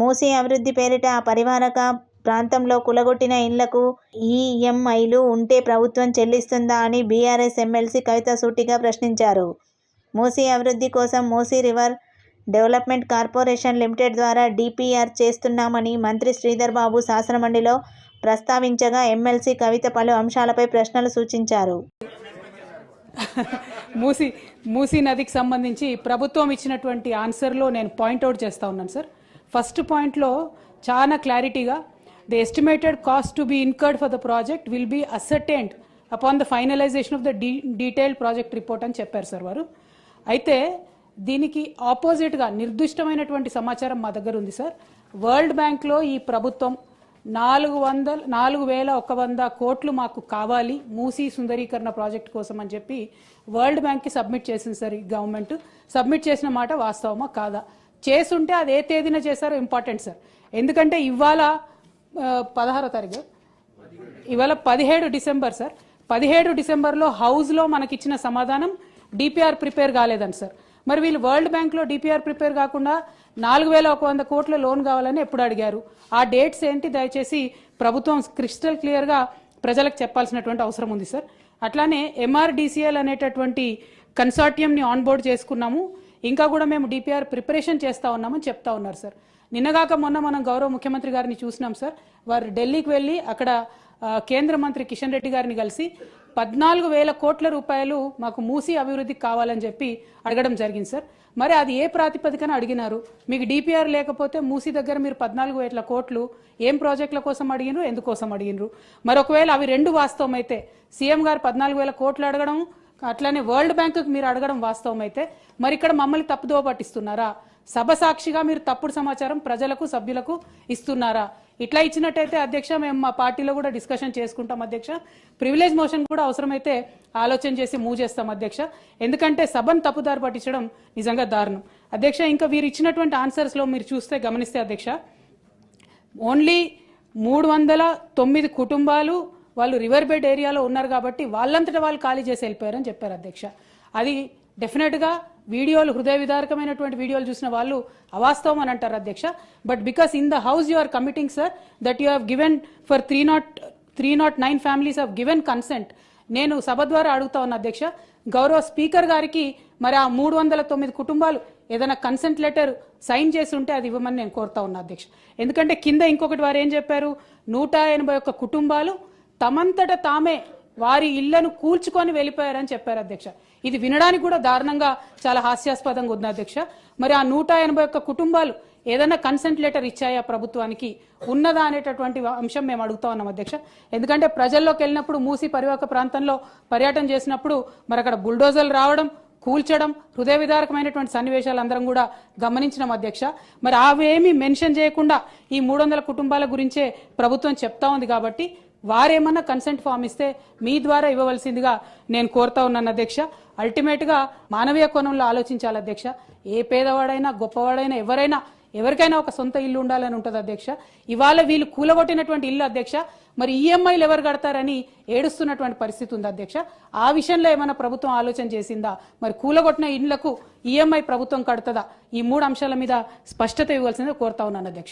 మూసీ అభివృద్ధి పేరిట ఆ పరివారక ప్రాంతంలో కులగొట్టిన ఇళ్లకు ఈఎంఐలు ఉంటే ప్రభుత్వం చెల్లిస్తుందా అని బీఆర్ఎస్ ఎమ్మెల్సీ కవిత సూటిగా ప్రశ్నించారు. మూసీ అభివృద్ధి కోసం Musi river development corporation limited ద్వారా డీపీఆర్ చేస్తున్నామని మంత్రి శ్రీధర్ బాబు శాసనమండలిలో ప్రస్తావించగా ఎమ్మెల్సీ కవిత పలు అంశాలపై ప్రశ్నలు సూచించారు. మూసీ నదికి సంబంధించి ప్రభుత్వం ఇచ్చినటువంటి ఆన్సర్లో నేను పాయింట్అవుట్ చేస్తూ ఉన్నాను సార్. ఫస్ట్ పాయింట్లో చాలా క్లారిటీగా the estimated cost to be incurred for the project will be ascertained upon the finalisation of the detailed project report అని చెప్పారు సార్ వారు. అయితే దీనికి ఆపోజిట్గా నిర్దిష్టమైనటువంటి సమాచారం మా దగ్గర ఉంది సార్. వరల్డ్ బ్యాంక్లో ఈ ప్రభుత్వం 4,100 కోట్లు మాకు కావాలి మూసీ సుందరీకరణ ప్రాజెక్ట్ కోసం అని చెప్పి వరల్డ్ బ్యాంక్కి సబ్మిట్ చేసింది సార్. ఈ గవర్నమెంట్ సబ్మిట్ చేసిన మాట వాస్తవమా కాదా? చేసుంటే అది ఏ తేదీన చేశారో ఇంపార్టెంట్ సార్. ఎందుకంటే ఇవాళ 16వ తారీఖు, ఇవాళ 17 డిసెంబర్ సార్. 17 డిసెంబర్లో హౌస్లో మనకిచ్చిన సమాధానం డిపిఆర్ ప్రిపేర్ కాలేదని సార్. మరి వీళ్ళు వరల్డ్ బ్యాంక్లో డిపిఆర్ ప్రిపేర్ కాకుండా 4,100 కోట్ల లోన్ కావాలని ఎప్పుడు అడిగారు? ఆ డేట్స్ ఏంటి దయచేసి ప్రభుత్వం క్రిస్టల్ క్లియర్గా ప్రజలకు చెప్పాల్సినటువంటి అవసరం ఉంది సార్. అట్లానే ఎంఆర్డీసీఎల్ అనేటటువంటి కన్సార్టియంని ఆన్బోర్డ్ చేసుకున్నాము, ఇంకా కూడా మేము డిపిఆర్ ప్రిపరేషన్ చేస్తూ ఉన్నామని చెప్తా ఉన్నారు సార్. నిన్నగాక మొన్న మనం గౌరవ ముఖ్యమంత్రి గారిని చూసినాం సార్. వారు ఢిల్లీకి వెళ్ళి అక్కడ కేంద్ర మంత్రి కిషన్ రెడ్డి గారిని కలిసి 14,000 కోట్ల రూపాయలు మాకు మూసీ అభివృద్ధికి కావాలని చెప్పి అడగడం జరిగింది సార్. మరి అది ఏ ప్రాతిపదికన అడిగినారు? మీకు డిపిఆర్ లేకపోతే మూసీ దగ్గర మీరు 14,000 కోట్లు ఏం ప్రాజెక్టుల కోసం అడిగినరు, ఎందుకోసం అడిగినరు? మరి ఒకవేళ అవి రెండు వాస్తవం అయితే సీఎం గారు 14,000 కోట్లు అడగడం, అట్లానే వరల్డ్ బ్యాంకుకి మీరు అడగడం వాస్తవం అయితే మరి ఇక్కడ మమ్మల్ని తప్పుదోవ పట్టిస్తున్నారా? సభ సాక్షిగా మీరు తప్పుడు సమాచారం ప్రజలకు సభ్యులకు ఇస్తున్నారా? ఇట్లా ఇచ్చినట్టయితే అధ్యక్ష మేము మా పార్టీలో కూడా డిస్కషన్ చేసుకుంటాం అధ్యక్ష. ప్రివిలేజ్ మోషన్ కూడా అవసరమైతే ఆలోచన చేసి మూవ్ చేస్తాం అధ్యక్ష. ఎందుకంటే సభను తప్పుదారి పట్టించడం నిజంగా దారుణం అధ్యక్ష. ఇంకా వీరు ఇచ్చినటువంటి ఆన్సర్స్లో మీరు చూస్తే గమనిస్తే అధ్యక్ష, ఓన్లీ 309 కుటుంబాలు వాళ్ళు రివర్ బెడ్ ఏరియాలో ఉన్నారు కాబట్టి వాళ్ళంతటా వాళ్ళు ఖాళీ చేసి వెళ్ళిపోయారని చెప్పారు అధ్యక్ష. అది డెఫినెట్గా వీడియోలు హృదయ విదారకమైనటువంటి వీడియోలు చూసిన వాళ్ళు అవాస్తవం అని అంటారు అధ్యక్ష. But because in the house you are committing sir that you have given for 309 families have given consent. నేను సభ ద్వారా అడుగుతా ఉన్నా అధ్యక్ష, గౌరవ స్పీకర్ గారికి మరి ఆ 309 కుటుంబాలు ఏదైనా కన్సెంట్ లెటర్ సైన్ చేసి ఉంటే అది ఇవ్వమని నేను కోరుతా ఉన్నా అధ్యక్ష. ఎందుకంటే కింద ఇంకొకటి వారు ఏం చెప్పారు, 181 కుటుంబాలు తమంతట తామే వారి ఇళ్లను కూల్చుకొని వెళ్ళిపోయారని చెప్పారు అధ్యక్ష. ఇది వినడానికి కూడా దారుణంగా చాలా హాస్యాస్పదంగా ఉంది అధ్యక్ష. మరి ఆ 181 కుటుంబాలు ఏదైనా కన్సెంట్ లెటర్ ఇచ్చాయా ప్రభుత్వానికి, ఉన్నదా అనేటటువంటి అంశం మేము అడుగుతా ఉన్నాం అధ్యక్ష. ఎందుకంటే ప్రజల్లోకి వెళ్ళినప్పుడు మూసీ పరివాహక ప్రాంతంలో పర్యటన చేసినప్పుడు మరి అక్కడ బుల్డోజర్లు రావడం, కూల్చడం, హృదయ విదారకమైనటువంటి సన్నివేశాలు అందరం కూడా గమనించినాం అధ్యక్ష. మరి అవేమీ మెన్షన్ చేయకుండా ఈ 300 కుటుంబాల గురించే ప్రభుత్వం చెప్తా ఉంది కాబట్టి వారేమన్నా కన్సెంట్ ఫామ్ ఇస్తే మీ ద్వారా ఇవ్వవలసిందిగా నేను కోరుతా ఉన్నాను అధ్యక్ష. అల్టిమేట్గా మానవీయ కోణంలో ఆలోచించాలి అధ్యక్ష. ఏ పేదవాడైనా గొప్పవాడైనా ఎవరికైనా ఒక సొంత ఇల్లు ఉండాలని ఉంటుంది అధ్యక్ష. ఇవాళ వీళ్ళు కూలగొట్టినటువంటి ఇల్లు అధ్యక్ష, మరి ఈఎంఐలు ఎవరు కడతారని ఏడుస్తున్నటువంటి పరిస్థితి ఉంది అధ్యక్ష. ఆ విషయంలో ఏమైనా ప్రభుత్వం ఆలోచన చేసిందా? మరి కూలగొట్టిన ఇళ్లకు ఈఎంఐ ప్రభుత్వం కడుతుందా? ఈ 3 అంశాల మీద స్పష్టత ఇవ్వాల్సిందే కోరుతా ఉన్నాను అధ్యక్ష.